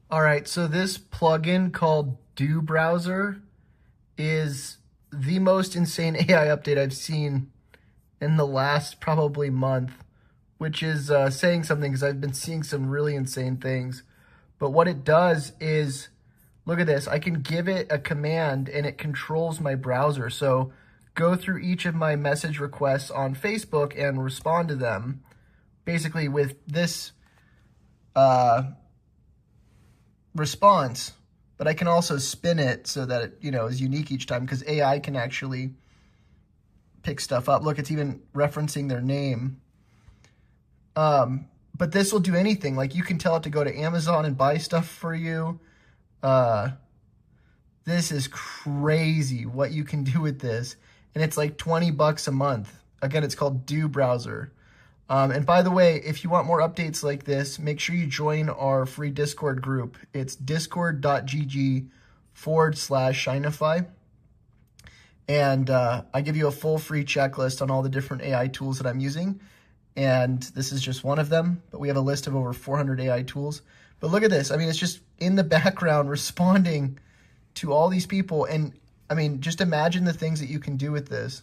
All right, so this plugin called Do Browser is the most insane AI update I've seen in the last probably month, which is saying something because I've been seeing some really insane things. But what it does is, look at this. I can give it a command and it controls my browser. So go through each of my message requests on Facebook and respond to them, basically with this response. But I can also spin it so that it, is unique each time because AI can actually pick stuff up. Look, it's even referencing their name. But this will do anything. Like you can tell it to go to Amazon and buy stuff for you. This is crazy what you can do with this. And it's like $20 a month. Again, it's called Do Browser. And by the way, if you want more updates like this, make sure you join our free Discord group. It's discord.gg/Shinify. And I give you a full free checklist on all the different AI tools that I'm using. And this is just one of them, but we have a list of over 400 AI tools. But look at this. I mean, it's just in the background responding to all these people. And I mean, just imagine the things that you can do with this.